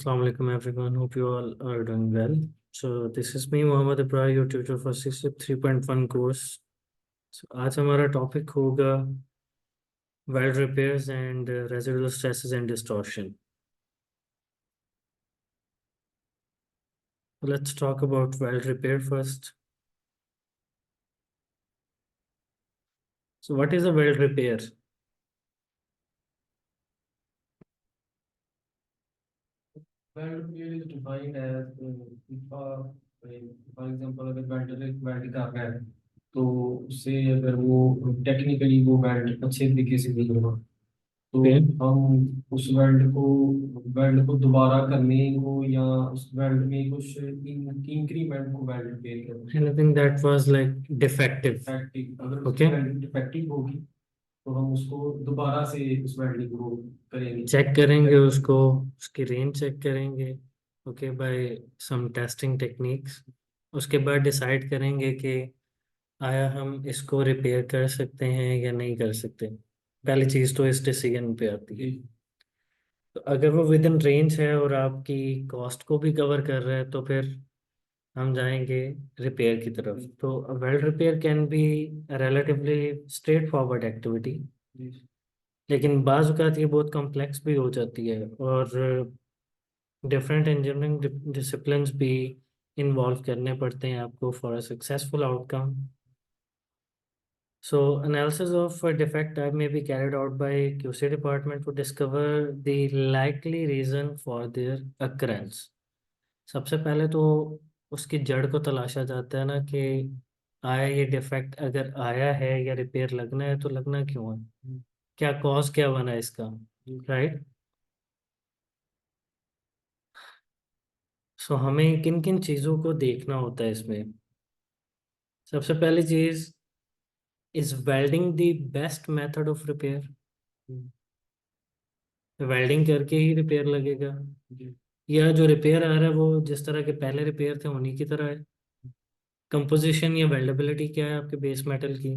Assalamu alaikum everyone. Hope you all are doing well. So this is me Mohammed Ibrahim, your tutor for CSWIP 3.1 course. So आज हमारा topic होगा weld repairs and residual stresses and distortion. Let's talk about weld repair first. So what is a weld repair? Weld repair is defined as if for example अगर welder एक weld कर रहा है तो उससे अगर वो टेक्निकली वो वेल्ड अच्छे तरीके से नहीं होगा तो Okay. हम उस वेल्ड को दोबारा करने को या उस वेल्ड में कुछ इंक्रीमेंट को वेल्ड रिपेयर करते हैं। Anything that was like defective. Defective अगर Okay. उसकी वेल्ड डिफेक्टिव होगी तो हम उसको दोबारा से उस वेल्डिंग को करेंगे, चेक करेंगे उसको, उसकी रेंज चेक करेंगे, ओके, बाय सम टेस्टिंग टेक्निक्स। उसके बाद डिसाइड करेंगे कि आया हम इसको रिपेयर कर सकते हैं या नहीं कर सकते। पहली चीज़ तो इस डिसीजन पे आती है। तो अगर वो विद इन रेंज है और आपकी कॉस्ट को भी कवर कर रहा है तो फिर हम जाएंगे रिपेयर की तरफ। तो weld repair can be relatively straight forward activity, लेकिन बाज़ औक़ात ये बहुत कॉम्प्लेक्स भी हो जाती है और डिफरेंट इंजीनियरिंग डिसिप्लिन्स भी इन्वॉल्व करने पड़ते हैं आपको for a successful outcome. So analysis of a defect type may be carried out by QC department to discover the likely reason for their occurrence. सबसे पहले तो उसकी जड़ को तलाशा जाता है ना कि आया ये डिफेक्ट अगर आया है या रिपेयर लगना है तो लगना क्यों है, क्या कॉज क्या बना इसका, राइट। सो हमें किन किन चीज़ों को देखना होता है इसमें। सबसे पहली चीज़, is welding the best method of repair. Welding करके ही रिपेयर लगेगा या जो रिपेयर आ रहा है वो जिस तरह के पहले रिपेयर थे उन्हीं की तरह है। कंपोजिशन या वेल्डेबिलिटी क्या है आपके बेस मेटल की।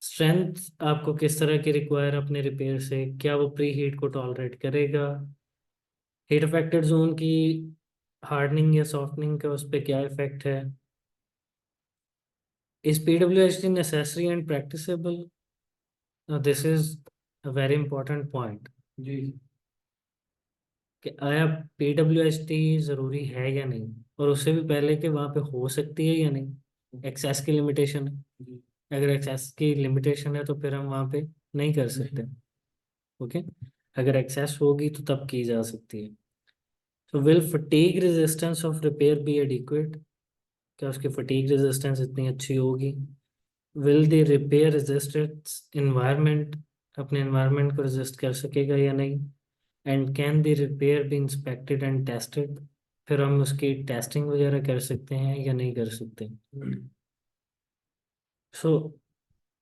स्ट्रेंथ आपको किस तरह की रिक्वायर अपने रिपेयर से, क्या वो प्री हीट को टॉलरेट करेगा। हीट अफेक्टेड जोन की हार्डनिंग या सॉफ्टनिंग का उस पर क्या इफेक्ट है। Is PWHD necessary and practicable. This is a very important point जी कि आया PWHD ज़रूरी है या नहीं, और उससे भी पहले कि वहाँ पे हो सकती है या नहीं। एक्सेस की लिमिटेशन है, जी अगर एक्सेस की लिमिटेशन है तो फिर हम वहाँ पे नहीं कर सकते। ओके, अगर एक्सेस होगी तो तब की जा सकती है। तो will fatigue resistance of repair be adequate, क्या उसकी फटीग रेजिस्टेंस इतनी अच्छी होगी। Will the repair resistance environment, अपने इन्वायरमेंट को रेजिस्ट कर सकेगा या नहीं। And can the repair be inspected and tested, फिर हम उसकी टेस्टिंग वगैरह कर सकते हैं या नहीं कर सकते। सो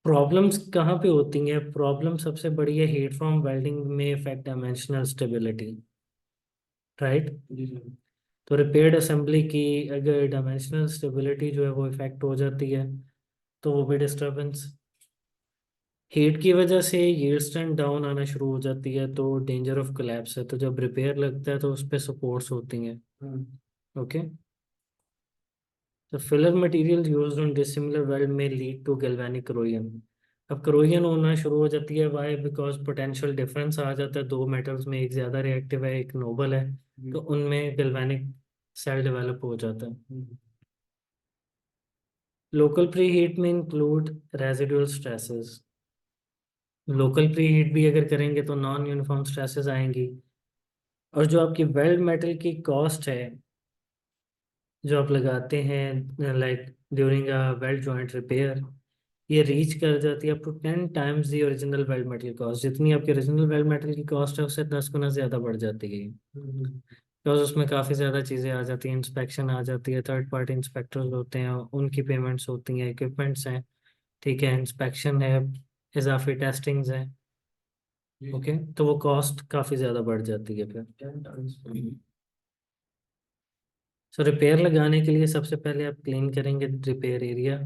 प्रॉब्लम्स कहाँ पे होती हैं। प्रॉब्लम सबसे बड़ी है हीट फ्रॉम वेल्डिंग में इफेक्ट डायमेंशनल स्टेबिलिटी, राइट। जी सर तो रिपेयर्ड असेंबली की अगर डायमेंशनल स्टेबिलिटी जो है वो इफेक्ट हो जाती है तो वो भी डिस्टर्बेंस। हीट की वजह से यील्ड स्ट्रेंथ डाउन आना शुरू हो जाती है तो डेंजर ऑफ कोलैप्स है। तो जब रिपेयर लगता है तो उस पर सपोर्ट्स होती हैं। ओके, तो filler material used on dissimilar weld में लीड टू गैल्वेनिक करोजन। अब करोजन होना शुरू हो जाती है, वाई, बिकॉज पोटेंशियल डिफरेंस आ जाता है दो मेटल्स में, एक ज़्यादा रिएक्टिव है एक नोबल है, तो उनमें गैल्वेनिक सेल डेवलप हो जाता है। लोकल प्री हीट में include residual stresses. Local pre heat भी अगर करेंगे तो नॉन यूनिफॉर्म स्ट्रेसेस आएंगी। और जो आपकी वेल्ड मेटल की कॉस्ट है जो आप लगाते हैं like during a weld joint repair, ये रीच कर जाती है up to 10 times the original weld metal cost. जितनी आपकी ओरिजिनल वेल्ड मेटल की कॉस्ट है उससे 10 गुना ज़्यादा बढ़ जाती है, बिकॉज उसमें काफ़ी ज़्यादा चीज़ें आ जाती हैं, इंस्पेक्शन आ जाती है, थर्ड पार्टी इंस्पेक्टर्स होते हैं, उनकी पेमेंट्स होती हैं, इक्विपमेंट्स हैं, ठीक है, इंस्पेक्शन है, इजाफी टेस्टिंग्स हैं। ओके, तो वो कॉस्ट काफ़ी ज़्यादा बढ़ जाती है फिर। सो रिपेयर लगाने के लिए सबसे पहले आप क्लीन करेंगे रिपेयर एरिया,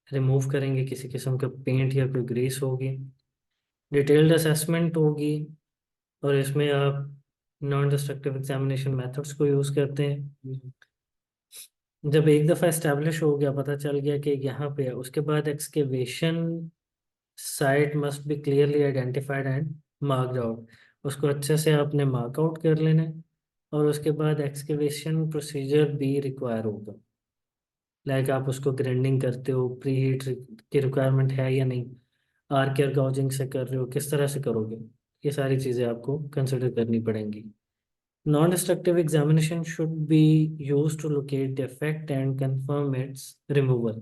रिमूव करेंगे किसी किस्म का पेंट या कोई ग्रीस होगी, डिटेल्ड असेसमेंट होगी, और इसमें आप नॉन डिस्ट्रक्टिव एग्जामिनेशन मेथड्स को यूज़ करते हैं। जब एक दफ़ा एस्टेब्लिश हो गया, पता चल गया कि यहाँ पे है, उसके बाद excavation site must be clearly identified and marked out. उसको अच्छे से आपने मार्क आउट कर लेना है, और उसके बाद एक्सकेवेशन प्रोसीजर भी रिक्वायर होगा। लाइक आप उसको ग्राइंडिंग करते हो, प्री हीट की रिक्वायरमेंट है या नहीं, आर्कियर गाउजिंग से कर रहे हो, किस तरह से करोगे, ये सारी चीज़ें आपको कंसिडर करनी पड़ेंगी। Non destructive examination should be use to locate defect and confirm its removal.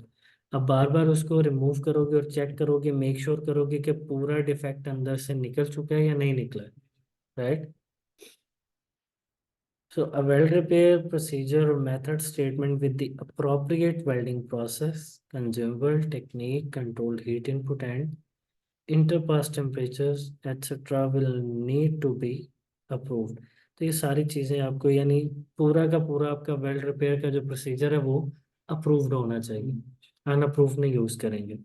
अब बार बार उसको रिमूव करोगे और चेक करोगे, मेक श्योर करोगे कि पूरा डिफेक्ट अंदर से निकल चुका है या नहीं निकला है, right. So a weld repair procedure or method statement with the appropriate welding process, consumable technique, controlled heat input and interpass temperatures etc. will need to be approved। तो ये सारी चीज़ें आपको, यानी पूरा का पूरा आपका वेल्ड रिपेयर का जो प्रोसीजर है वो अप्रूव्ड होना चाहिए, अनअप्रूव्ड नहीं यूज़ करेंगे।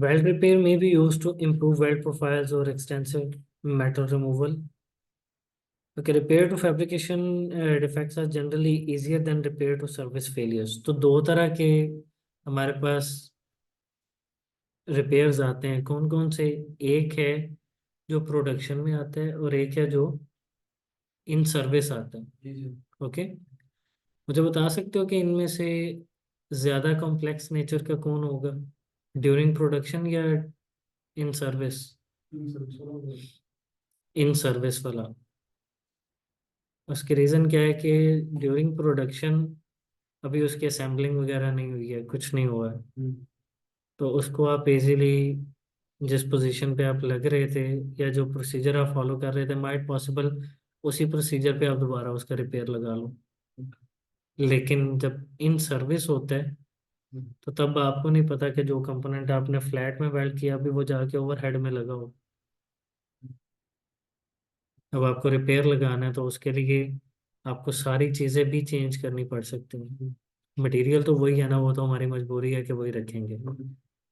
Weld repair may be used to improve weld profiles or extensive metal removal. Okay, repair to fabrication defects are generally easier than repair to service failures। तो दो तरह के हमारे पास रिपेयर्स आते हैं, कौन कौन से? एक है जो प्रोडक्शन में आता है, और एक है जो इन सर्विस आता है। जी जी। ओके, मुझे बता सकते हो कि इनमें से ज़्यादा कॉम्प्लेक्स नेचर का कौन होगा, ड्यूरिंग प्रोडक्शन या इन सर्विस? इन सर्विस वाला। उसके रीज़न क्या है कि ड्यूरिंग प्रोडक्शन अभी उसकी असेंबलिंग वगैरह नहीं हुई है, कुछ नहीं हुआ है, तो उसको आप इजीली जिस पोजीशन पे आप लग रहे थे या जो प्रोसीजर आप फॉलो कर रहे थे, माइट पॉसिबल उसी प्रोसीजर पे आप दोबारा उसका रिपेयर लगा लो। लेकिन जब इन सर्विस होता है तो तब आपको नहीं पता कि जो कंपोनेंट आपने फ्लैट में वेल्ड किया अभी वो जाके ओवरहेड में लगा हो। अब आपको रिपेयर लगाना है तो उसके लिए आपको सारी चीज़ें भी चेंज करनी पड़ सकती हैं। मटेरियल तो वही है ना, वो तो हमारी मजबूरी है कि वही रखेंगे।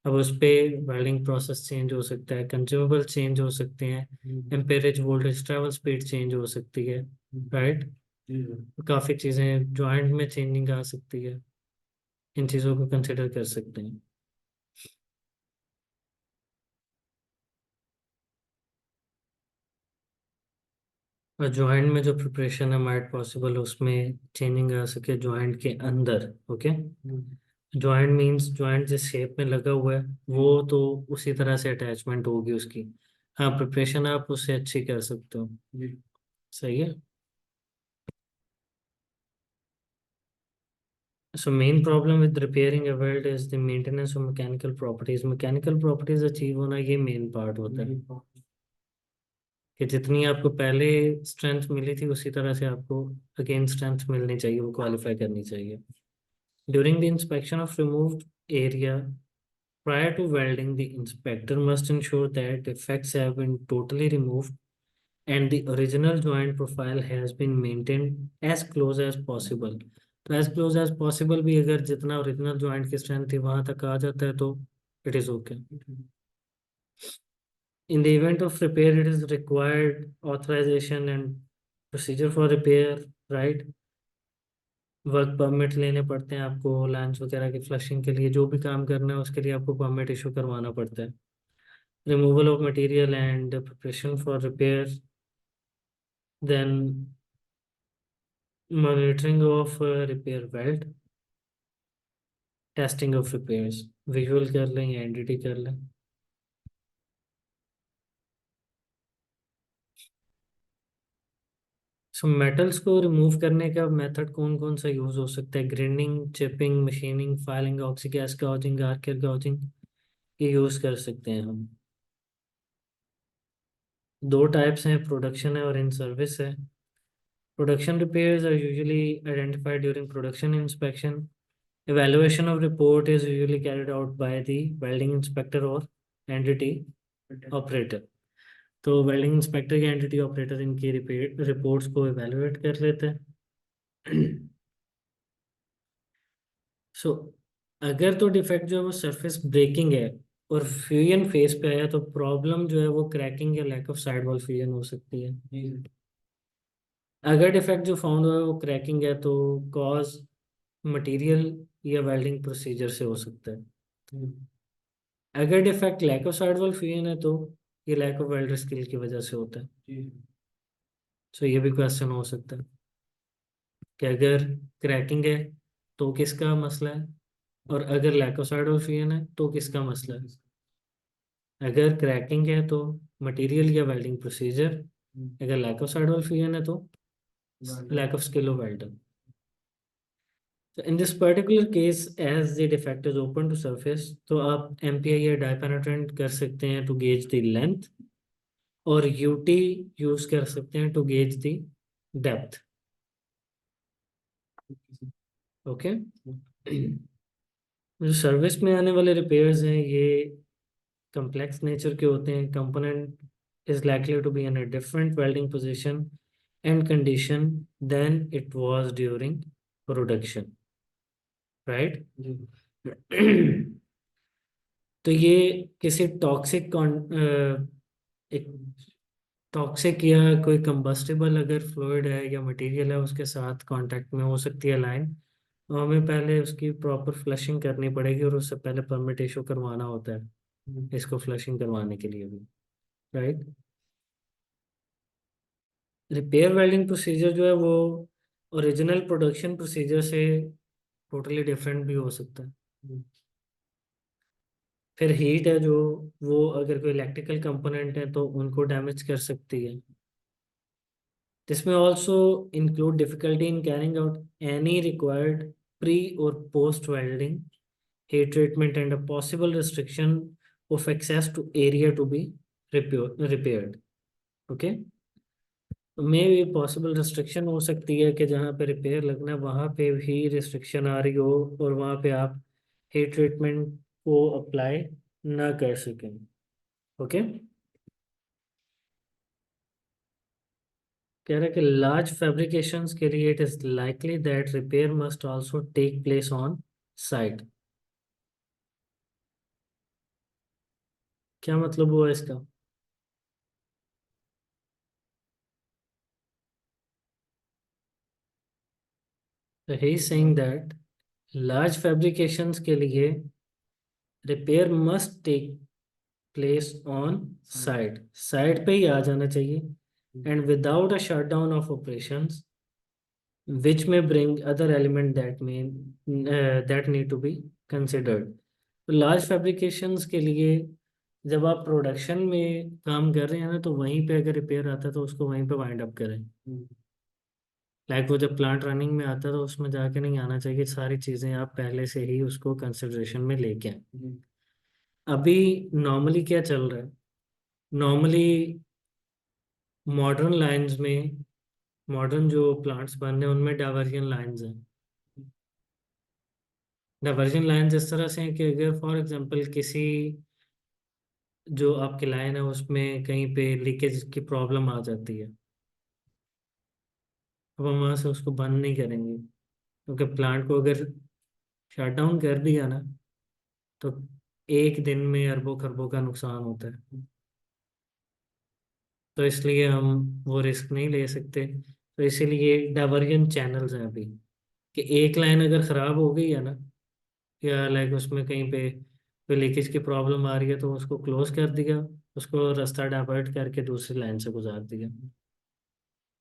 अब उस पे वेल्डिंग प्रोसेस चेंज हो सकता है, कंज्यूमेबल चेंज हो सकते हैं, एम्पेरेज वोल्टेज ट्रैवल स्पीड चेंज हो सकती है, राइट। काफ़ी चीज़ें जॉइंट में चेंजिंग आ सकती है, इन चीज़ों को कंसिडर कर सकते हैं। और जॉइंट में जो प्रिपरेशन है माइट पॉसिबल उसमें चेंजिंग आ सके जॉइंट के अंदर। ओके, जॉइंट मींस जॉइंट जिस शेप में लगा हुआ है वो तो उसी तरह से अटैचमेंट होगी उसकी। हाँ, प्रिपरेशन आप उससे अच्छी कर सकते हो। सही है। So main problem with repairing a weld is the maintenance of mechanical properties। Mechanical properties achieve होना ये मेन पार्ट होता है, कि जितनी आपको पहले स्ट्रेंथ मिली थी उसी तरह से आपको अगेन स्ट्रेंथ मिलनी चाहिए, वो क्वालिफाई करनी चाहिए। During the inspection of removed area prior to welding, the inspector must ensure that defects have been totally removed and the original joint profile has been maintained as close as possible। तो as close as possible भी अगर जितना original joint की strength थी वहां तक आ जाता है तो it is okay. In the event of repair, it is required authorization and procedure for repair, right। Work permit लेने पड़ते हैं आपको, लैंस वगैरह की फ्लशिंग के लिए, जो भी काम करना है उसके लिए आपको परमिट इशू करवाना पड़ता है। Removal of material and preparation for repair, then monitoring of repair weld, testing of repairs, visual कर लें या एनडीटी कर लें। सो मेटल्स को रिमूव करने का मेथड कौन कौन सा यूज हो सकता है? Grinding, chipping, machining, filing, oxy gas gouging, arc air gouging, ये यूज कर सकते हैं हम। दो टाइप्स हैं, प्रोडक्शन है और इन सर्विस है। Production repairs are usually identified during production inspection। Evaluation of report is usually carried out by the welding inspector or entity operator। तो वेल्डिंग इंस्पेक्टर या एंटिटी ऑपरेटर इनकी रिपोर्ट्स को evaluate कर लेते हैं। सो अगर तो डिफेक्ट जो है वो सरफेस ब्रेकिंग है और फ्यूजन फेस पे आया तो प्रॉब्लम जो है वो क्रैकिंग या lack of side wall fusion हो सकती है। जी सर। अगर डिफेक्ट जो फाउंड हुआ है वो क्रैकिंग है तो कॉज मटेरियल या वेल्डिंग प्रोसीजर से हो सकता है। हम्म, अगर defect lack of side wall fusion है तो ये लैक ऑफ वेल्डर स्किल की वजह से होता है। जी सर। सो ये भी क्वेश्चन हो सकता है कि अगर क्रैकिंग है तो किसका मसला है, और अगर lack of side wall fusion है तो किसका मसला है। अगर क्रैकिंग है तो मटेरियल या वेल्डिंग प्रोसीजर, हम्म, अगर lack of side wall fusion है तो welder. Lack of skill of welder. So in this particular case, as the defect is open to surface, तो आप MPI या डाइपेनेट्रेंट कर सकते हैं टू गेज द लेंथ, और UT यूज कर सकते हैं to gauge the depth. Okay. जो सर्विस में आने वाले रिपेयर्स हैं ये complex नेचर के होते हैं। Component is likely to be in a different welding position and condition than it was during production, right? जी। तो ये किसी एक टॉक्सिक या कोई कंबस्टिबल अगर फ्लूइड है या मटेरियल है उसके साथ कांटेक्ट में हो सकती है लाइन, तो हमें पहले उसकी प्रॉपर फ्लशिंग करनी पड़ेगी और उससे पहले परमिट इशू करवाना होता है हम्म, इसको फ्लशिंग करवाने के लिए भी, राइट। रिपेयर वेल्डिंग प्रोसीजर जो है वो ओरिजिनल प्रोडक्शन प्रोसीजर से टोटली डिफरेंट भी हो सकता है। हम्म, फिर हीट है जो, वो अगर कोई इलेक्ट्रिकल कंपोनेंट है तो उनको डैमेज कर सकती है। This may also include difficulty in carrying out any required pre or post welding heat treatment and a possible restriction of access to area to be repaired. Okay, तो मे भी possible restriction हो सकती है कि जहाँ पे रिपेयर लगना है वहाँ पे भी रिस्ट्रिक्शन आ रही हो और वहाँ पे आप हीट ट्रीटमेंट को अप्लाई ना कर सकें। ओके। कह रहा है कि लार्ज फैब्रिकेशंस के लिए it is likely that repair must also take place on site. क्या मतलब हुआ इसका? तो he saying that large fabrications के लिए repair must take place on site, site पे ही आ जाना चाहिए, and without a shutdown of operations which may bring other element that need to be considered। तो लार्ज फैब्रिकेशंस के लिए जब आप प्रोडक्शन में काम कर रहे हैं ना तो वहीं पे अगर रिपेयर आता है तो उसको वहीं पे वाइंड अप करें। हम्म, लाइक वो जब प्लांट रनिंग में आता है तो उसमें जाके नहीं आना चाहिए, सारी चीज़ें आप पहले से ही उसको कंसिडरेशन में लेके आए। जी। अभी नॉर्मली क्या चल रहा है, नॉर्मली मॉडर्न लाइंस में, मॉडर्न जो प्लांट्स बन रहे हैं उनमें डाइवर्जन लाइंस हैं। डाइवर्जन लाइंस इस तरह से हैं कि अगर फॉर एग्जांपल किसी जो आपकी लाइन है उसमें कहीं पे लीकेज की प्रॉब्लम आ जाती है, अब हम वहाँ से उसको बंद नहीं करेंगे क्योंकि प्लांट को अगर शट डाउन कर दिया ना तो एक दिन में अरबों खरबों का नुकसान होता है। तो इसलिए हम वो रिस्क नहीं ले सकते। तो इसीलिए डाइवर्जन चैनल्स हैं अभी, कि एक लाइन अगर ख़राब हो गई है ना, या लाइक उसमें कहीं पे कोई लीकेज की प्रॉब्लम आ रही है तो उसको क्लोज कर दिया, उसको रास्ता डाइवर्ट करके दूसरी लाइन से गुजार दिया।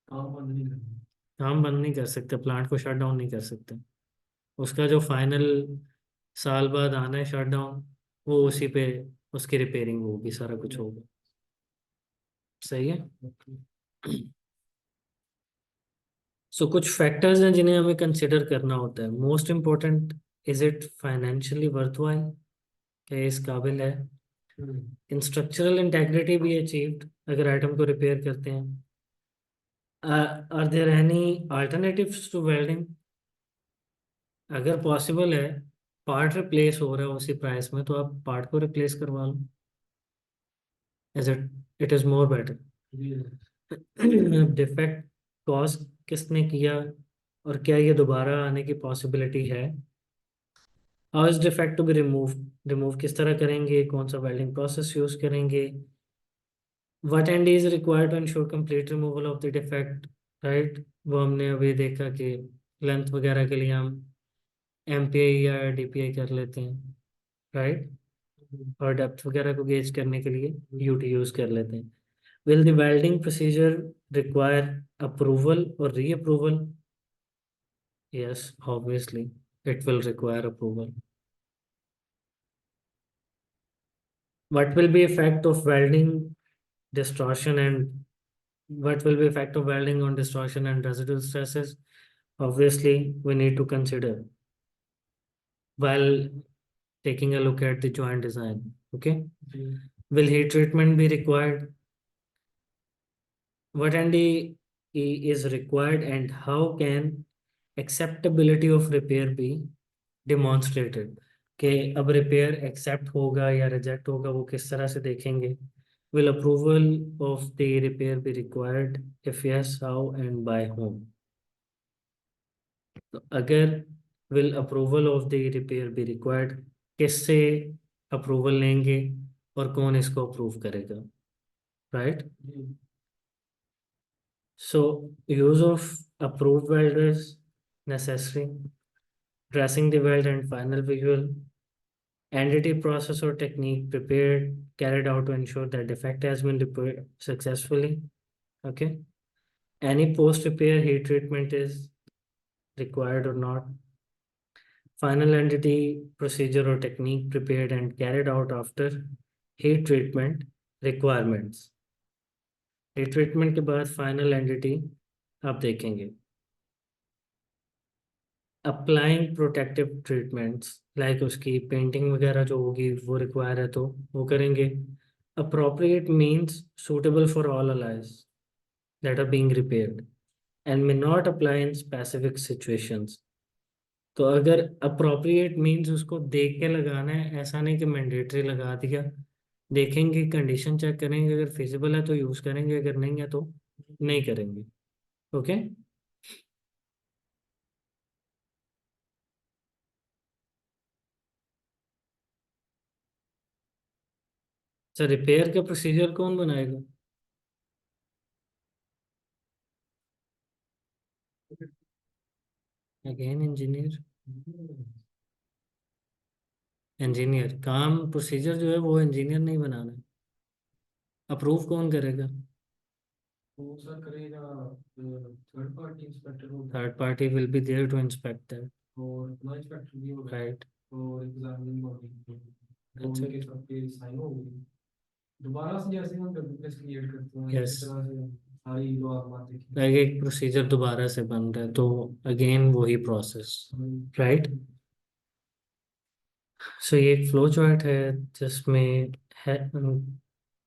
काम बंद नहीं करना। हम बंद नहीं कर सकते, प्लांट को शट डाउन नहीं कर सकते। उसका जो फाइनल साल बाद आना है शट डाउन, वो उसी पे उसकी रिपेयरिंग होगी, सारा कुछ होगा। सही है। सो कुछ फैक्टर्स हैं जिन्हें हमें कंसिडर करना होता है। Most important, is it financially worthwhile, क्या ये इस काबिल है। हम्म, इन स्ट्रक्चरल इंटेग्रिटी भी अचीव्ड अगर आइटम को रिपेयर करते हैं। Are there any alternatives to welding, अगर पॉसिबल है पार्ट रिप्लेस हो रहा है उसी प्राइस में तो आप पार्ट को रिप्लेस करवा लो, is it is more better. जी। डिफेक्ट कॉज किसने किया और क्या ये दोबारा आने की पॉसिबिलिटी है। How is defect to be remove, remove किस तरह करेंगे, कौन सा वेल्डिंग प्रोसेस यूज करेंगे, what and is required to ensure complete removal of the defect, right. वो हमने अभी देखा कि लेंथ वगैरह के लिए हम एमपीआई या डीपीआई कर लेते हैं, राइट। और डेप्थ वगैरह को गेज करने के लिए यूटी यूज कर लेते हैं। Will the welding procedure require approval और री approval? Yes, obviously it will require approval. What will be effect of welding distortion and what will be effect of welding on distortion and residual stresses? Obviously, we need to consider while taking a look at the joint design. Okay. Will heat treatment be required? What ND is required and how can acceptability of repair be demonstrated? कि अब repair accept होगा या reject होगा वो किस तरह से देखेंगे। Will approval of the repair be required, if yes how and by whom? तो अगर will approval of the repair be required, किससे अप्रूवल लेंगे और कौन इसको अप्रूव करेगा, राइट। So use of approved welders necessary, dressing the weld and final visual, entity process or technique prepared carried out to ensure that defect has been repaired successfully. Okay. Any post repair heat treatment is required or not. Final entity procedure or technique prepared and carried out after heat treatment requirements. heat treatment के बाद final entity आप देखेंगे। Applying protective treatments like उसकी painting वगैरह जो होगी वो require है तो वो करेंगे। Appropriate means suitable for all alloys that are being repaired and may not apply in specific situations. तो अगर अप्रोप्रिएट मीन्स उसको देख के लगाना है, ऐसा नहीं कि मैंडेटरी लगा दिया। देखेंगे, कंडीशन चेक करेंगे, अगर फिजिबल है तो यूज़ करेंगे, अगर नहीं है तो नहीं करेंगे। ओके। सर रिपेयर का प्रोसीजर कौन बनाएगा? Again engineer. इंजीनियर काम प्रोसीजर जो है वो इंजीनियर नहीं बनाना है। अप्रूव कौन करेगा? वो सर करेगा थर्ड पार्टी इंस्पेक्टर होगा। Third party will be there to inspect that, और अपना इंस्पेक्टर भी होगा। राइट। और एग्जामिनिंग बॉडी तो दैट्स उनके इट। सब पे साइन होगी। दोबारा से जैसे हम डब्ल्यूपीएस क्रिएट करते हैं यस, इसी तरह से सारी लो आप बात देखिए। लाइक एक प्रोसीजर दोबारा से बन रहा है तो अगेन वही प्रोसेस, राइट। सो ये एक फ्लो चार्ट है जिसमें है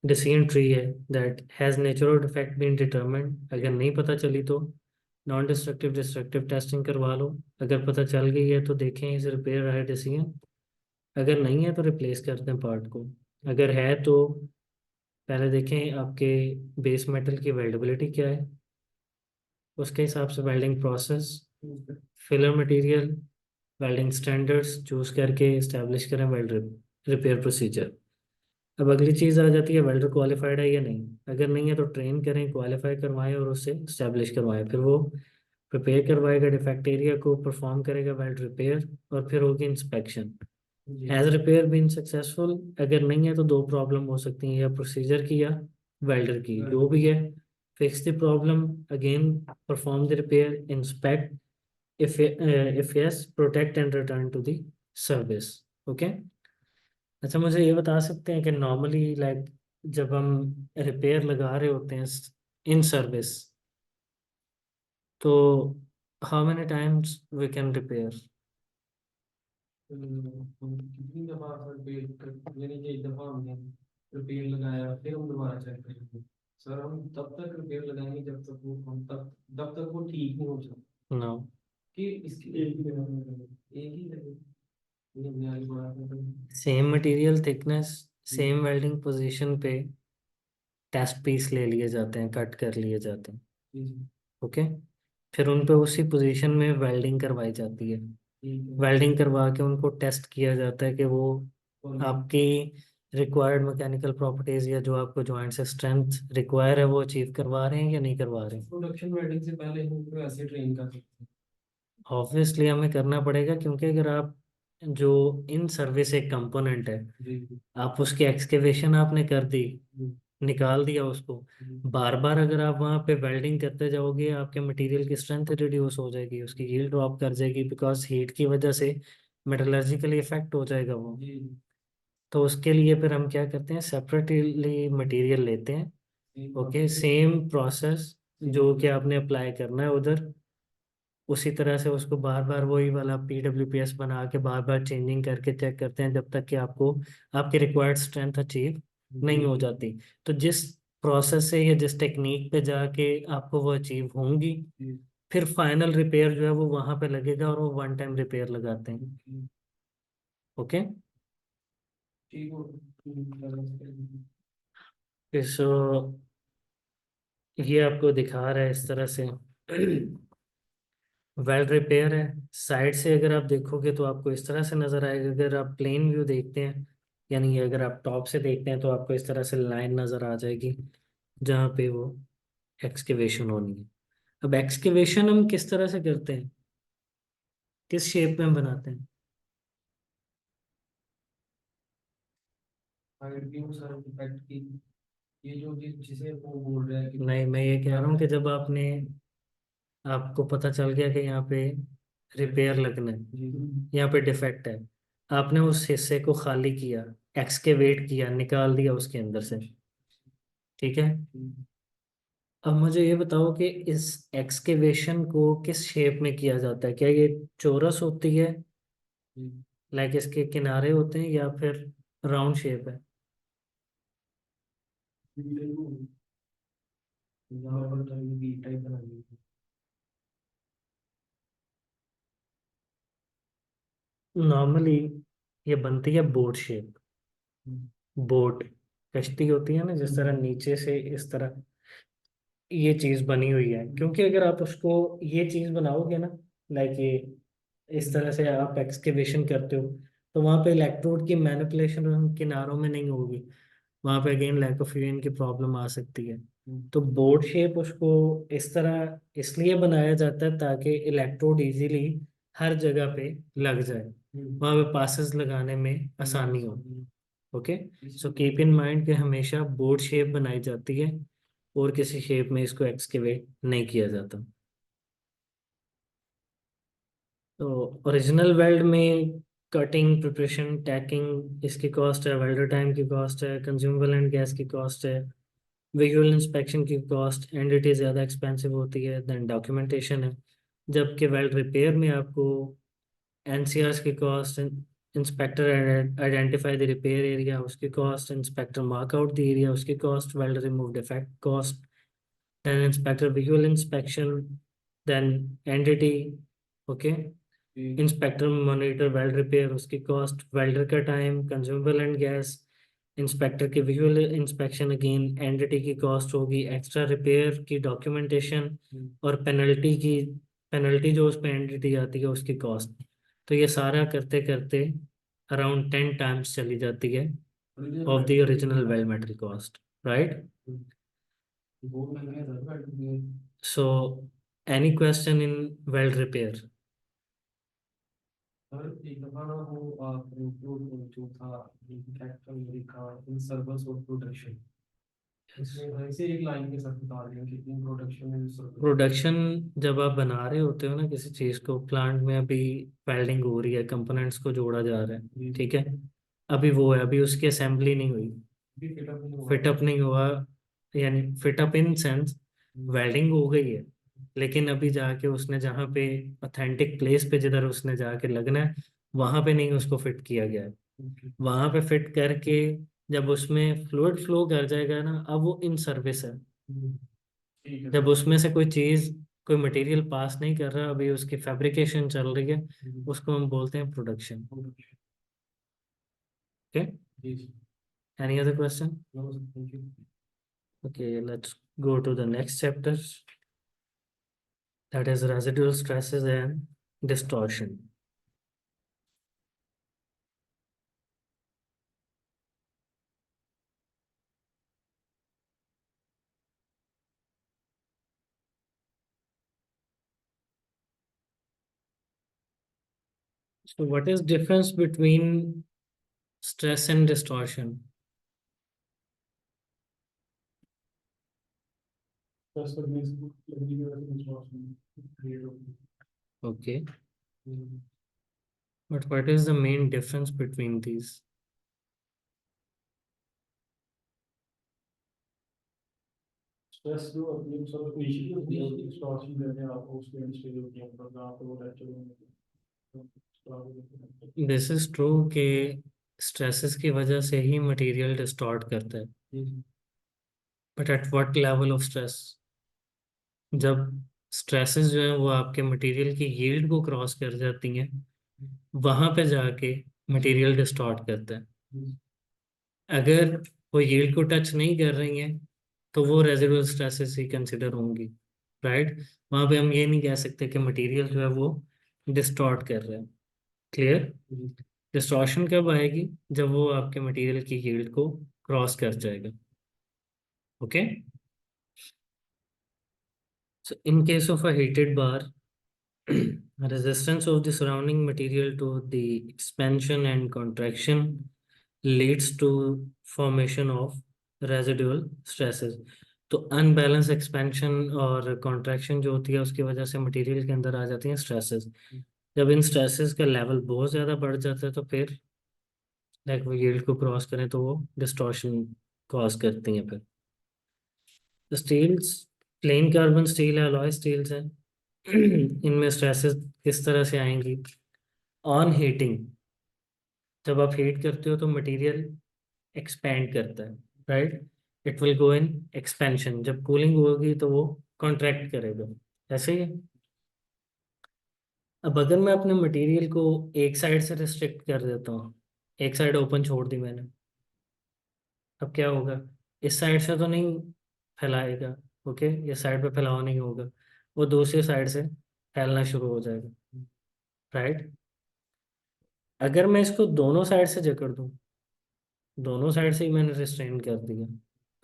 डिसीजन ट्री है that has natural defect been determined. अगर नहीं पता चली तो नॉन डिस्ट्रक्टिव डिस्ट्रक्टिव टेस्टिंग करवा लो। अगर पता चल गई है तो देखें इज रिपेयर है डिसीजन। अगर नहीं है तो रिप्लेस कर दें पार्ट को। अगर है तो पहले देखें आपके बेस मेटल की वेल्डेबिलिटी क्या है, उसके हिसाब से welding process, filler material, welding standards choose करके इस्टेब्लिश करें वेल्ड रिपेयर प्रोसीजर। अब अगली चीज़ आ जाती है वेल्डर क्वालिफाइड है या नहीं। अगर नहीं है तो ट्रेन करें, क्वालिफाई करवाएं और उससे इस्टेब्लिश करवाएं। फिर वो प्रिपेयर करवाएगा डिफेक्ट एरिया को, परफॉर्म करेगा वेल्ड रिपेयर और फिर होगी inspection. Has repair been successful? अगर नहीं है तो दो प्रॉब्लम हो सकती हैं, या प्रोसीजर की या वेल्डर की, जो भी है। Fix the problem, again perform the repair, inspect, if yes protect and return to the service। Okay. अच्छा मुझे ये बता सकते हैं कि नॉर्मली लाइक जब हम रिपेयर लगा रहे होते हैं इन सर्विस, तो how many times we can repair? हम कितनी दफा सर यानी कि एक दफा हमने रिपेयर लगाया फिर हम दोबारा चेक करेंगे। सर हम तब तक रिपेयर लगाएंगे जब तक वो हम तब तक वो ठीक नहीं हो जाए नो, कि इसकी एक ही जगह में एक ही जगह ये बुनियादी बात है। Same material thickness, same welding position पे टेस्ट पीस ले लिए जाते हैं, कट कर लिए जाते हैं। जी ओके। फिर उन पे उसी पोजीशन में वेल्डिंग करवाई जाती है। ठीक है। वेल्डिंग करवा के उनको टेस्ट किया जाता है कि वो और आपकी रिक्वायर्ड मैकेनिकल प्रॉपर्टीज या जो आपको जॉइंट से स्ट्रेंथ रिक्वायर है वो अचीव करवा रहे हैं या नहीं करवा रहे हैं। प्रोडक्शन वेल्डिंग से पहले हम उनको ऐसे ट्रेन कर सकते हैं। ऑब्वियसली हमें करना पड़ेगा, क्योंकि अगर आप जो इन सर्विस एक कंपोनेंट है, जी जी आप उसकी एक्सकेवेशन आपने कर दी, जी निकाल दिया उसको, जी बार बार अगर आप वहाँ पे वेल्डिंग करते जाओगे आपके मटेरियल की स्ट्रेंथ रिड्यूस हो जाएगी, उसकी यील्ड ड्रॉप कर जाएगी, बिकॉज हीट की वजह से मेटलर्जिकली इफेक्ट हो जाएगा वो। जी तो उसके लिए फिर हम क्या करते हैं, सेपरेटली मटेरियल लेते हैं। Same okay, process same process same. जो कि आपने अप्लाई करना है उधर, उसी तरह से उसको बार बार वही वाला PWPS बना के बार बार चेंजिंग करके चेक करते हैं जब तक कि आपको आपकी रिक्वायर्ड स्ट्रेंथ अचीव नहीं हो जाती। तो जिस प्रोसेस से या जिस टेक्निक पे जाके आपको वो अचीव होंगी, फिर फाइनल रिपेयर जो है वो वहां पे लगेगा, और वो वन टाइम रिपेयर लगाते हैं। ओके, ठीक हो। सो ये आपको दिखा रहा है इस तरह से वेल रिपेयर है। साइड से अगर आप देखोगे तो आपको इस तरह से नजर आएगा, अगर आप प्लेन व्यू देखते हैं, यानी अगर आप टॉप से देखते हैं तो आपको इस तरह से लाइन नजर आ जाएगी जहाँ पे वो एक्सकेवेशन होनी है। अब एक्सकेवेशन हम किस तरह से करते हैं, किस शेप में हम बनाते हैं। साइड व्यू सर इफेक्ट की, ये जो जिसे वो बोल रहे हैं कि नहीं, मैं ये कह रहा हूँ कि जब आपने, आपको पता चल गया कि यहाँ पे रिपेयर लगना है, जी यहाँ पे डिफेक्ट है, आपने उस हिस्से को खाली किया, एक्सकेवेट किया, निकाल दिया उसके अंदर से, ठीक है। अब मुझे ये बताओ कि इस एक्सकेवेशन को किस शेप में किया जाता है, क्या ये चौरस होती है, लाइक इसके किनारे होते हैं, या फिर राउंड शेप है। यहाँ पर तो ये बी टाइप बनाई नॉर्मली ये बनती है बोट शेप। है। बोट, कश्ती होती है ना, जिस तरह नीचे से इस तरह ये चीज बनी हुई है, क्योंकि अगर आप उसको ये चीज बनाओगे ना, लाइक ये इस तरह से आप एक्सकेवेशन करते हो, तो वहां पे इलेक्ट्रोड की मैनिपुलेशन उन किनारों में नहीं होगी, वहां पे अगेन लैक ऑफ यूनियन की प्रॉब्लम आ सकती है। तो बोर्ड शेप उसको इस तरह इसलिए बनाया जाता है ताकि इलेक्ट्रोड इजीली हर जगह पे लग जाए, वहां पे पासेस लगाने में आसानी हो। Okay, so keep in mind कि हमेशा बोर्ड शेप बनाई जाती है, और किसी शेप में इसको एक्सकेवेट नहीं किया जाता। तो ओरिजिनल वेल्ड में कटिंग, प्रिपरेशन, टैकिंग इसकी कॉस्ट है, वेल्डर टाइम की कॉस्ट है, कंज्यूमेबल एंड गैस की कॉस्ट है, विजुअल इंस्पेक्शन की कॉस्ट एंडिटी ज़्यादा एक्सपेंसिव होती है, देन डॉक्यूमेंटेशन है। जबकि वेल्ड रिपेयर में आपको एनसीआर की cost, inspector identify the repair area उसकी cost, inspector mark out the area उसकी cost, welder remove defect cost, then inspector visual inspection, then entity, okay, inspector monitor weld repair उसकी cost, welder का time, consumable and gas, inspector की visual inspection, again entity की cost होगी, extra repair की documentation, और penalty जो उस पर एंटिटी आती है उसकी कॉस्ट। तो ये सारा करते करते अराउंड 10 टाइम्स चली जाती है of the original well metal cost, right. वो महंगा है sir. So any question in weld repair. Sir एक दफा ना वो जो था फैक्ट्री का इन सर्वर्स और प्रोडक्शन, इसमें वहीं से एक लाइन के साथ बता रहे हैं कि इन प्रोडक्शन में सर्विस। प्रोडक्शन, जब आप बना रहे होते हो ना किसी चीज को, प्लांट में अभी वेल्डिंग हो रही है, कंपोनेंट्स को जोड़ा जा रहा है, ठीक है, अभी वो है, अभी उसकी असेंबली नहीं हुई, भी फिटअप नहीं हुआ। फिटअप नहीं हुआ, यानी फिटअप इन सेंस वेल्डिंग हो गई है, लेकिन अभी जाके उसने जहाँ पे ऑथेंटिक प्लेस पे जिधर उसने जाके लगना है वहां पे नहीं उसको फिट किया गया है। वहां पे फिट करके जब उसमें फ्लूइड फ्लो कर जाएगा ना, अब वो इन सर्विस है। ठीक है जब सर। उसमें से कोई चीज, कोई मटेरियल पास नहीं कर रहा, अभी उसकी फैब्रिकेशन चल रही है, उसको हम बोलते हैं प्रोडक्शन। ओके, जी sir. Any other question. No sir, thank you. Okay, let's go to the next chapter, that is residual stresses and distortion. So what is difference between stress and distortion? That's what makes it distortion. Okay, but what is the main difference between these? Stress जो अपनी सब initially होती है distortion करते हैं आपको उसके instead होती है मतलब आपको वो दिस इज ट्रू कि स्ट्रेसेस की वजह से ही मटेरियल डिस्टॉर्ट करता है, lecture but at what level of stress? जब स्ट्रेसेस जो है वो आपके मटेरियल की यील्ड को क्रॉस कर जाती हैं, वहां पे जाके मटेरियल डिस्टॉर्ट करता है। अगर वो यील्ड को टच नहीं कर रही हैं तो वो रेजिडुअल स्ट्रेसेस ही कंसिडर होंगी, राइट? वहां पे हम ये नहीं कह सकते कि मटेरियल जो है वो डिस्टॉर्ट कर रहा है। क्लियर? डिस्टॉर्शन कब आएगी? जब वो आपके मटेरियल की यील्ड को क्रॉस कर जाएगा। Okay, so in case of a heated bar, resistance of the surrounding material to the expansion and contraction leads to formation of residual stresses। तो अनबैलेंस एक्सपेंशन और कॉन्ट्रैक्शन जो होती है उसकी वजह से मटेरियल के अंदर आ जाती हैं स्ट्रेसेस। जब इन स्ट्रेसेस का लेवल बहुत ज़्यादा बढ़ जाता है तो फिर लाइक वो यील्ड को क्रॉस करें तो वो डिस्टॉर्शन कॉज करती हैं। फिर स्टील्स, प्लेन कार्बन स्टील है, अलॉय स्टील्स हैं, इनमें स्ट्रेसेस किस तरह से आएंगी? ऑन हीटिंग, जब आप हीट करते हो तो मटेरियल एक्सपैंड करता है, right? It will go in expansion. जब कूलिंग होगी तो वो कॉन्ट्रैक्ट करेगा, ऐसे ही है। अब अगर मैं अपने मटेरियल को एक साइड से रिस्ट्रिक्ट कर देता हूँ, एक साइड ओपन छोड़ दी मैंने, अब क्या होगा? इस साइड से तो नहीं फैलाएगा, ओके, इस साइड पे फैलाव नहीं होगा, वो दूसरी साइड से फैलना शुरू हो जाएगा, राइट? अगर मैं इसको दोनों साइड से जकड़ दूं, दोनों साइड से ही मैंने रिस्ट्रेन कर दिया,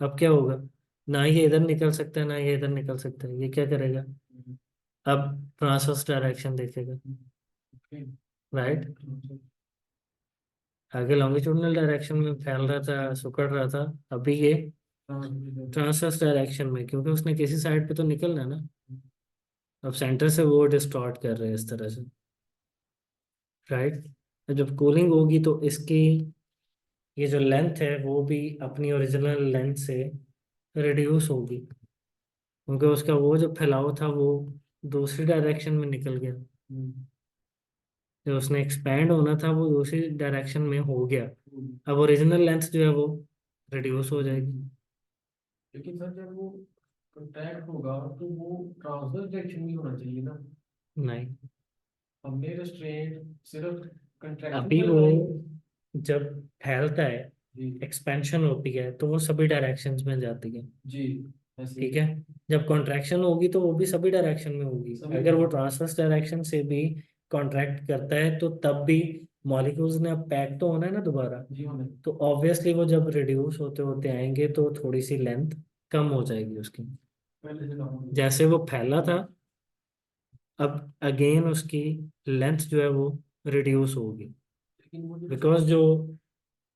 अब क्या होगा? ना ये इधर निकल सकता है ना ये इधर निकल सकता है। ये क्या करेगा? अब ट्रांसवर्स डायरेक्शन देखेगा, राइट? आगे लॉन्गिट्यूडनल डायरेक्शन में फैल रहा था, सिकुड़ रहा था, अभी ये ट्रांसवर्स डायरेक्शन में, क्योंकि उसने किसी साइड पे तो निकलना है ना। अब सेंटर से वो डिस्टॉर्ट कर रहे हैं इस तरह से, राइट? जब कूलिंग होगी तो इसकी ये जो लेंथ है वो भी अपनी ओरिजिनल लेंथ से रिड्यूस होगी, क्योंकि उसका वो जो फैलाव था वो दूसरी डायरेक्शन में निकल गया। जो उसने एक्सपैंड होना था वो दूसरी डायरेक्शन में हो गया। अब ओरिजिनल लेंथ जो है वो रिड्यूस हो जाएगी। लेकिन सर जब वो कॉन्टैक्ट होगा तो वो ट्रांसफर डायरेक्शन में होना चाहिए ना। नहीं, हमने रेस्ट्रेंट सिर्फ कंट्रैक्शन अभी वाले वो बनाएंगे। जब फैलता है, जी एक्सपेंशन होती है तो वो सभी डायरेक्शंस में जाती है, जी ऐसे ठीक है? जब कॉन्ट्रैक्शन होगी तो वो भी सभी डायरेक्शन में होगी। सभी अगर वो ट्रांसवर्स डायरेक्शन से भी कॉन्ट्रैक्ट करता है तो तब भी मॉलिक्यूल्स ने अब पैक तो होना है ना दोबारा। जी होने तो ऑब्वियसली वो जब रिड्यूस होते होते आएंगे तो थोड़ी सी लेंथ कम हो जाएगी उसकी। पहले से लाऊंगे। जैसे वो फैला था, अब अगेन उसकी लेंथ जो है वो रिड्यूस होगी, लेकिन वो जो बिकॉज जो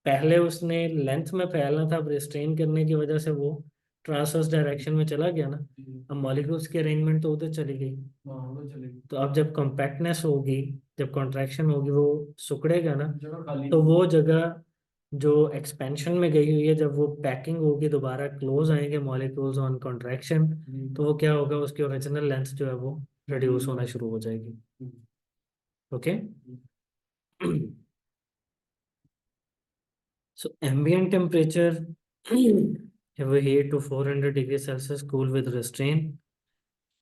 पहले उसने लेंथ में फैलना था, अब रिस्ट्रेन करने की वजह से वो ट्रांसवर्स डायरेक्शन में चला गया ना। अब मॉलिक्यूल्स की अरेंजमेंट तो उधर चली गई। हाँ वो चलेगी तो अब जब कॉम्पैक्टनेस होगी, जब कॉन्ट्रैक्शन होगी, वो सिकुड़ेगा ना। जगह खाली तो होगी। वो जगह जो एक्सपेंशन में गई हुई है, जब वो पैकिंग होगी दोबारा क्लोज आएंगे मॉलिक्यूल्स ऑन कॉन्ट्रैक्शन, तो वो क्या होगा? उसकी ओरिजिनल लेंथ जो है वो रिड्यूस होना शुरू हो जाएगी। Okay, so ambient temperature over here to 400 degrees Celsius, cool with restraint.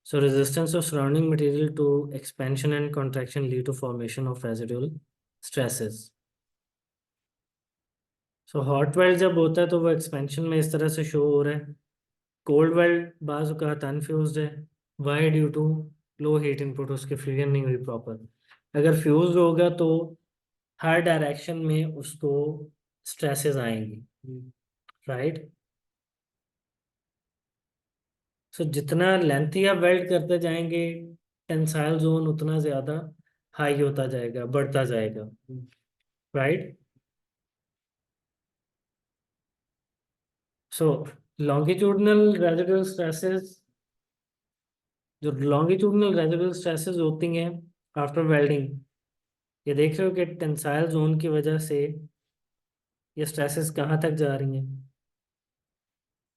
So resistance of surrounding material to expansion and contraction lead to formation of residual stresses. So hot weld जब होता है तो वो expansion में इस तरह से show हो रहा है। कोल्ड वेल्ड बाज का अनफ्यूज्ड है। Why? Due to low heat input, उसकी फ्यूजन नहीं हुई प्रॉपर। अगर फ्यूज होगा तो हर डायरेक्शन में उसको स्ट्रेसेस आएंगी, राइट? सो जितना लेंथी आप वेल्ड करते जाएंगे टेंसाइल जोन उतना ज़्यादा हाई होता जाएगा, बढ़ता जाएगा, राइट। सो लॉन्गिट्यूडनल रेजिडुअल स्ट्रेसेस, जो लॉन्गिट्यूडनल रेजिडुअल स्ट्रेसेस होती हैं आफ्टर वेल्डिंग, ये देख रहे हो कि टेंसाइल जोन की वजह से ये स्ट्रेसेस कहाँ तक जा रही हैं।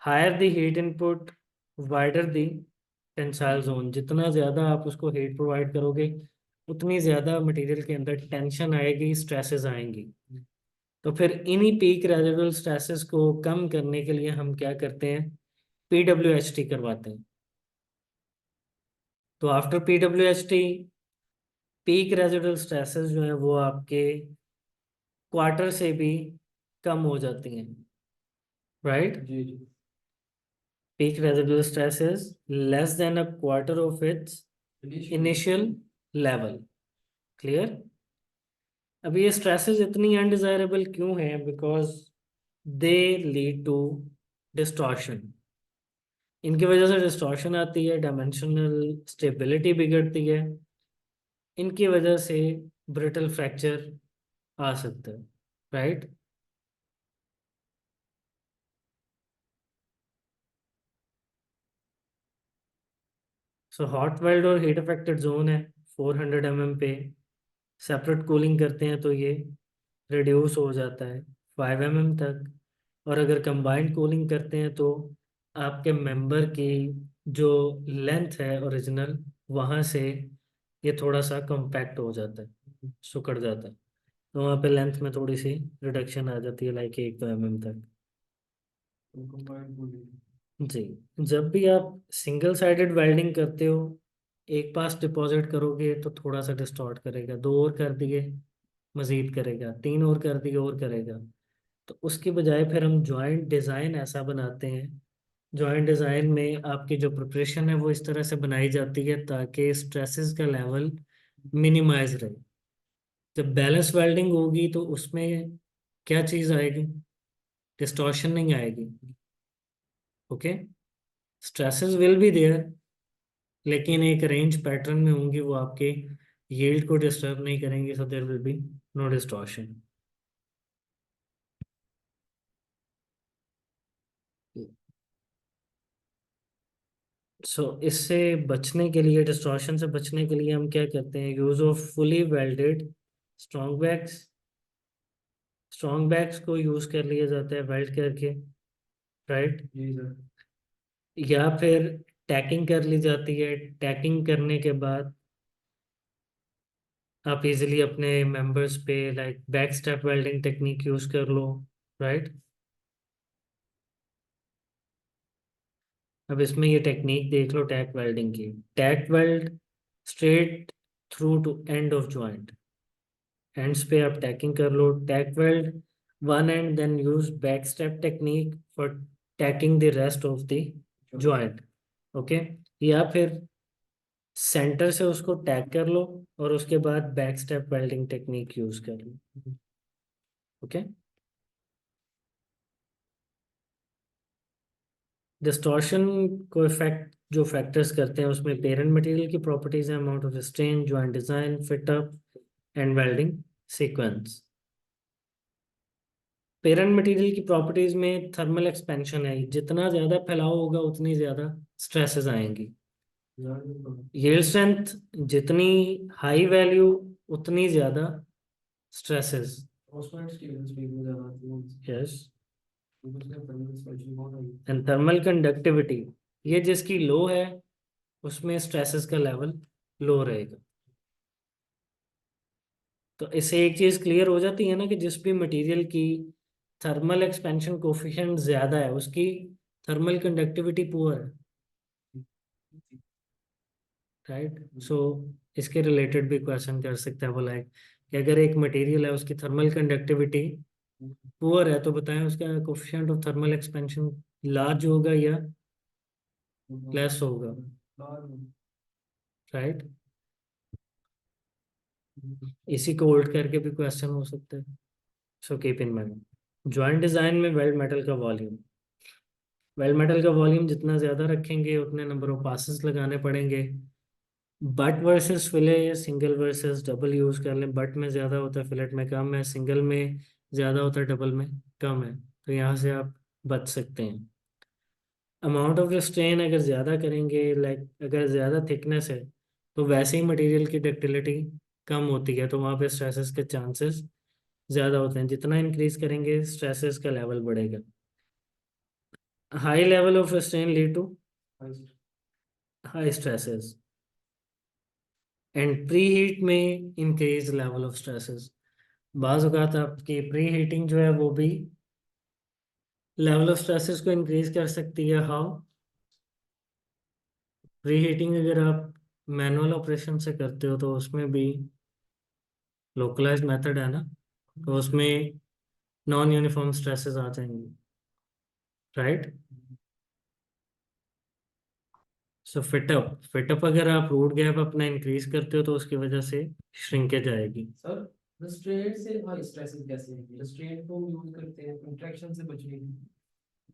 Higher the heat input, wider the tensile zone, जितना ज़्यादा आप उसको हीट प्रोवाइड करोगे उतनी ज़्यादा मटेरियल के अंदर टेंशन आएगी, स्ट्रेसेस आएंगी। तो फिर इन्हीं पीक रेजिडुअल स्ट्रेसेस को कम करने के लिए हम क्या करते हैं, PWHT करवाते हैं। तो after PWHT peak residual stresses जो है वो आपके क्वार्टर से भी कम हो जाती हैं, राइट। जी जी। Peak residual stresses less than a quarter of its initial. Initial level. Clear. अब ये स्ट्रेसेस इतनी अनडिजायरेबल क्यों हैं, because they lead to distortion. इनकी वजह से डिस्टॉर्शन आती है, डायमेंशनल स्टेबिलिटी बिगड़ती है, इनकी वजह से ब्रिटल फ्रैक्चर आ सकता है, राइट। सो हॉट वेल्ड और हीट अफेक्टेड जोन है 400 mm पे, सेपरेट कूलिंग करते हैं तो ये रिड्यूस हो जाता है 5 mm तक। और अगर कंबाइंड कूलिंग करते हैं तो आपके मेंबर की जो लेंथ है ओरिजिनल, वहाँ से ये थोड़ा सा कॉम्पैक्ट हो जाता है, सिकुड़ जाता है। तो वहाँ पे लेंथ में थोड़ी सी रिडक्शन आ जाती है, लाइक 1-2 mm तक। Combined cooling. जी। जब भी आप सिंगल साइडेड वेल्डिंग करते हो, एक पास डिपॉजिट करोगे तो थोड़ा सा डिस्टॉर्ट करेगा, दो और कर दिए मजीद करेगा, तीन और कर दिए और करेगा। तो उसकी बजाय फिर हम जॉइंट डिज़ाइन ऐसा बनाते हैं, जॉइंट डिज़ाइन में आपकी जो प्रिपरेशन है वो इस तरह से बनाई जाती है ताकि स्ट्रेसेस का लेवल मिनिमाइज रहे। जब बैलेंस वेल्डिंग होगी तो उसमें क्या चीज़ आएगी, डिस्टॉर्शन नहीं आएगी। Okay. Stresses will be there, लेकिन एक रेंज पैटर्न में होंगी, वो आपके यील्ड को डिस्टर्ब नहीं करेंगे, so there will be no distortion. So इससे बचने के लिए, डिस्टॉर्शन से बचने के लिए हम क्या करते हैं, use of fully welded strong bags. Strong bags को यूज कर लिया जाता है वेल्ड करके, राइट। जी सर। या फिर टैकिंग कर ली जाती है, टैकिंग करने के बाद आप इजीली अपने मेंबर्स पे like back step welding technique use कर लो, राइट। अब इसमें ये टेक्निक देख लो टैक वेल्डिंग की। Tack weld straight through to end of joint, ends पे आप टैकिंग कर लो, tack weld one end then use back step technique for tacking the rest of the joint. Okay. या फिर सेंटर से उसको टैग कर लो और उसके बाद back step welding technique use कर लो। ओके। डिस्टॉर्शन को इफेक्ट जो फैक्टर्स करते हैं उसमें पेरेंट मटेरियल की प्रॉपर्टीज हैं, amount of strain, joint design, fit up and welding sequence. Parent material की प्रॉपर्टीज में थर्मल एक्सपेंशन है, जितना ज्यादा फैलाव होगा उतनी ज्यादा स्ट्रेसेस आएंगी। यील्ड स्ट्रेंथ जितनी हाई वैल्यू उतनी ज्यादा stresses. Yes. And thermal conductivity, ये जिसकी लो है उसमें स्ट्रेसेस का लेवल लो रहेगा। तो इससे एक चीज क्लियर हो जाती है ना कि जिस भी मटेरियल की थर्मल एक्सपेंशन कोफिशिएंट ज्यादा है उसकी थर्मल कंडक्टिविटी पुअर है, राइट। सो इसके रिलेटेड भी क्वेश्चन कर सकते हैं, बोला है कि अगर एक मटेरियल है उसकी थर्मल कंडक्टिविटी पुअर है तो बताएं उसका coefficient of thermal expansion large होगा या लेस होगा, राइट। इसी को उल्ट करके भी क्वेश्चन हो सकता है। So keep in mind, joint design में वेल्ड मेटल का वॉल्यूम, वेल्ड मेटल का वॉल्यूम जितना ज्यादा रखेंगे उतने नंबर ऑफ पासेस लगाने पड़ेंगे, but versus field, single versus double use कर लें। बट में ज़्यादा होता है, फिलेट में कम है, सिंगल में ज़्यादा होता है, डबल में कम है। तो यहाँ से आप बच सकते हैं। अमाउंट ऑफ स्ट्रेन अगर ज़्यादा करेंगे, लाइक अगर ज़्यादा थिकनेस है, तो वैसे ही मटेरियल की डक्टिलिटी कम होती है, तो वहाँ पे स्ट्रेसेस के चांसेस ज़्यादा होते हैं। जितना इंक्रीज करेंगे स्ट्रेसेस का लेवल बढ़ेगा। High level of strain lead to high stresses, and pre heat में इंक्रीज लेवल ऑफ स्ट्रेसेस। बाज़ औक़ात आपकी प्री हीटिंग जो है वो भी लेवल ऑफ स्ट्रेसेस को इंक्रीज कर सकती है। हाउ? प्री हीटिंग अगर आप मैनुअल ऑपरेशन से करते हो तो उसमें भी लोकलाइज्ड मेथड है ना, तो उसमें नॉन यूनिफॉर्म स्ट्रेसेस आ जाएंगे, राइट। सो फिटअप अगर आप रूट गैप अपना इंक्रीज करते हो तो उसकी वजह से श्रिंकेज आएगी। सर रेस्ट्रेंट से हाई स्ट्रेसेस कैसे होंगे? रेस्ट्रेंट को हम यूज करते हैं इंट्रैक्शन से बचने के लिए।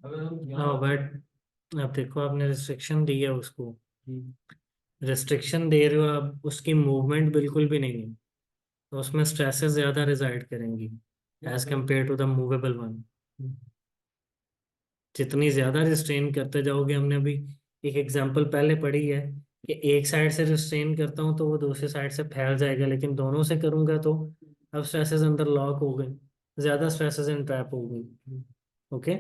अगर हम हाँ, यहाँ बट अब देखो आपने रिस्ट्रिक्शन दी है उसको, हम्म, रिस्ट्रिक्शन दे रहे हो आप, उसकी मूवमेंट बिल्कुल भी नहीं है, तो उसमें स्ट्रेसेस ज़्यादा रिजाइड करेंगी as compared to the movable one. जितनी ज्यादा रिस्ट्रेन करते जाओगे, हमने अभी एक एग्जांपल पहले पढ़ी है कि एक साइड से रिस्ट्रेन करता हूँ तो वो दूसरी साइड से फैल जाएगा, लेकिन दोनों से करूंगा तो अब स्ट्रेसेस अंदर लॉक हो गए, ज्यादा स्ट्रेसेस इन ट्रैप हो गई। ओके,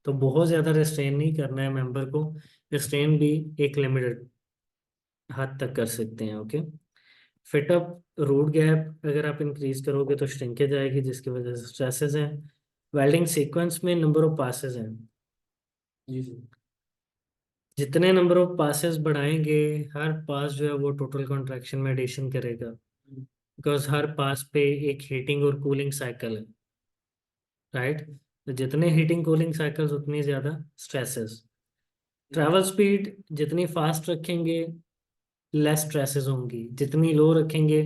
तो बहुत ज्यादा रिस्ट्रेन नहीं करना है मेंबर को। रिस्ट्रेन भी एक लिमिटेड हद तक कर सकते हैं। ओके, फिटअप रूट गैप अगर आप इंक्रीज करोगे तो श्रिंकेज आएगी, जिसकी वजह से स्ट्रेसेस हैं। वेल्डिंग सीक्वेंस में नंबर ऑफ पासेस हैं, जी जी जितने नंबर ऑफ पासेस बढ़ाएंगे, हर पास जो है वो टोटल कॉन्ट्रैक्शन में एडिशन करेगा, बिकॉज हर पास पे एक हीटिंग और कूलिंग साइकिल है, राइट। तो जितने हीटिंग कूलिंग साइकिल्स उतनी ज़्यादा स्ट्रेसेस। ट्रैवल स्पीड जितनी फास्ट रखेंगे लेस स्ट्रेसेस होंगी, जितनी लो रखेंगे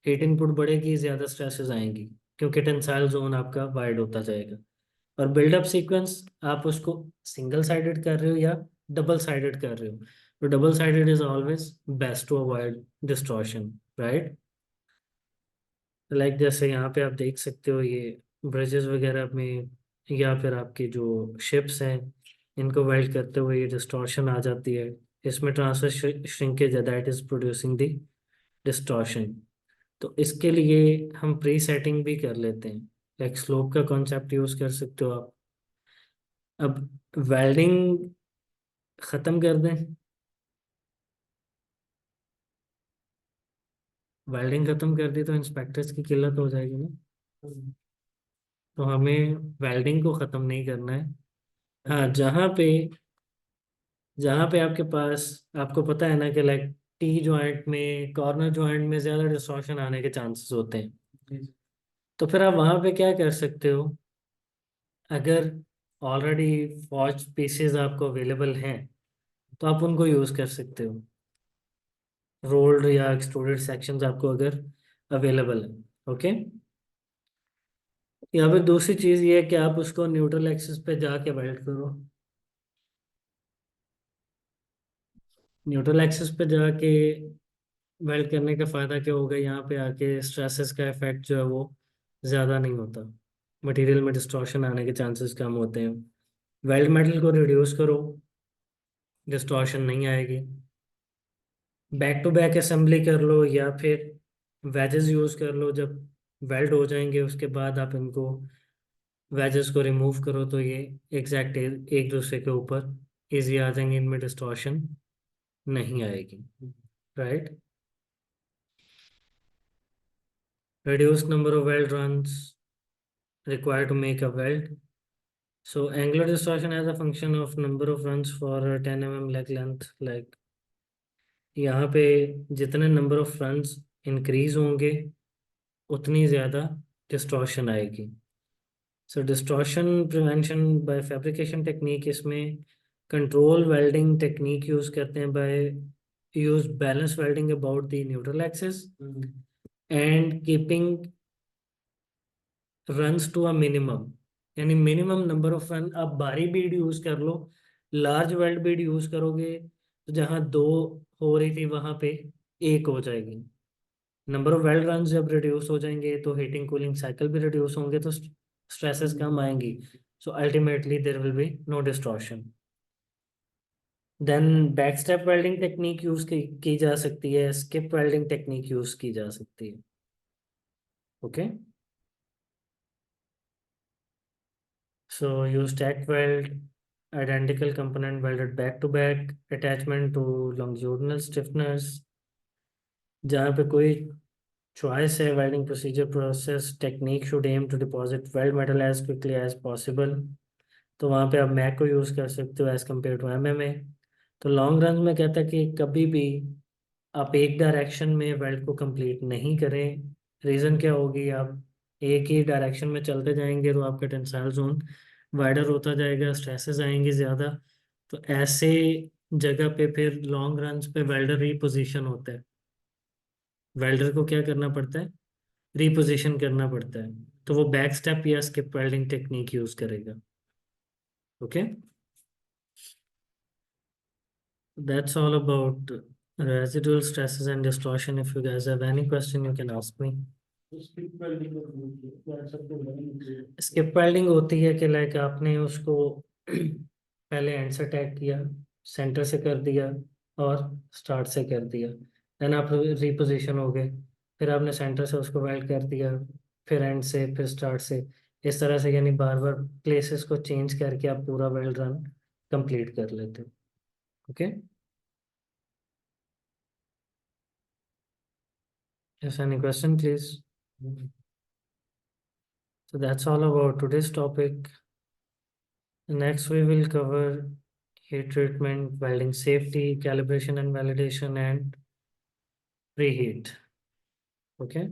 हीट इनपुट बढ़ेगी, ज़्यादा स्ट्रेसेस आएंगी, क्योंकि टेंसाइल जोन आपका वाइड होता जाएगा। और बिल्डअप सीक्वेंस आप उसको सिंगल साइडेड कर रहे हो या डबल साइडेड कर रहे हो, तो double sided is always best to avoid distortion, right. Like जैसे यहाँ पे आप देख सकते हो, ये ब्रिजेस वगैरह में या फिर आपके जो शिप्स हैं, इनको वेल्ड करते हुए ये डिस्टॉर्शन आ जाती है। इसमें ट्रांसफर श्रिंकेज है that is producing the distortion. तो इसके लिए हम प्री सेटिंग भी कर लेते हैं, लाइक स्लोप का कॉन्सेप्ट यूज कर सकते हो आप। अब वेल्डिंग खत्म कर दें, वेल्डिंग खत्म कर दी तो इंस्पेक्टर्स की किल्लत हो जाएगी ना, तो हमें वेल्डिंग को खत्म नहीं करना है। हाँ, जहाँ पे आपके पास, आपको पता है ना कि लाइक टी जॉइंट में, कॉर्नर जॉइंट में ज्यादा डिस्टॉर्शन आने के चांसेस होते हैं, जी जी तो फिर आप वहां पे क्या कर सकते हो, अगर ऑलरेडी फॉज पीसेस आपको अवेलेबल हैं तो आप उनको यूज कर सकते हो। रोल्ड या एक्सट्रूडेड सेक्शंस आपको अगर अवेलेबल है, ओके। यहाँ पे दूसरी चीज ये है कि आप उसको न्यूट्रल एक्सिस पे जाके वेल्ड करो। न्यूट्रल एक्सिस पे जाके वेल्ड करने का फायदा क्या होगा, यहाँ पे आके स्ट्रेसेस का इफेक्ट जो है वो ज्यादा नहीं होता, मटेरियल में डिस्टॉर्शन आने के चांसेस कम होते हैं। वेल्ड मेटल को रिड्यूस करो, डिस्टॉर्शन नहीं आएगी। बैक टू बैक असेंबली कर लो या फिर वेजेस यूज कर लो, जब वेल्ड हो जाएंगे उसके बाद आप इनको वेजेस को रिमूव करो तो ये एग्जैक्ट एक दूसरे के ऊपर इजी आ जाएंगे, इनमें डिस्टॉर्शन नहीं आएगी, right. Reduce number of weld runs required to make a weld. So angular distortion as a function of number of runs for a 10 mm leg length. Like यहाँ पे जितने नंबर ऑफ रन्स इंक्रीज होंगे उतनी ज़्यादा distortion आएगी। So distortion prevention by fabrication technique, इसमें control welding technique use करते हैं, by use balance welding about the neutral axis and keeping runs to a minimum, यानी मिनिमम नंबर ऑफ रन। आप बारी बीड यूज कर लो, large weld bead use करोगे तो जहाँ दो हो रही थी वहां पे एक हो जाएगी। नंबर ऑफ वेल्ड रन जब रिड्यूस हो जाएंगे तो हीटिंग कूलिंग साइकिल भी रिड्यूस होंगे, तो स्ट्रेसेस कम आएंगी। So ultimately there will be no distortion. Then back step welding technique use की जा सकती है, स्किप वेल्डिंग टेक्निक यूज की जा सकती है। Okay, so you stack weld identical component welded back to back, attachment to longitudinal stiffeners। जहाँ पे कोई चॉइस है, welding procedure process technique should aim to deposit weld metal as quickly as possible. तो वहाँ पे आप मैक को use कर सकते हो एज कम्पेयर टू एमएमए। तो लॉन्ग रन में कहता है कि कभी भी आप एक डायरेक्शन में वेल्ड को कंप्लीट नहीं करें। रीज़न क्या होगी, आप एक ही डायरेक्शन में चलते जाएंगे तो आपका टेंसाइल जोन वाइडर होता जाएगा, स्ट्रेसेस आएंगे ज़्यादा। तो ऐसे जगह पे फिर लॉन्ग रन पे वेल्डर रिपोजिशन होता है। वेल्डर को क्या करना पड़ता है, रिपोजिशन करना पड़ता है। तो वो बैक स्टेप या स्किप वेल्डिंग टेक्निक यूज करेगा। Okay, that's all about residual stresses and distortion. If you guys have any question you can ask me. Skip welding होती है कि लाइक आपने उसको पहले एंड से अटैक किया, सेंटर से कर दिया और स्टार्ट से कर दिया, देन आप रिपोजिशन हो गए, फिर आपने सेंटर से उसको वेल्ड कर दिया, फिर एंड से, फिर स्टार्ट से। इस तरह से यानी बार बार प्लेसेस को चेंज करके आप पूरा वेल्ड रन कंप्लीट कर लेते हो। Okay, yes, any question please. So that's all about today's topic. Next, we will cover heat treatment, welding safety, calibration and validation, and preheat. Okay.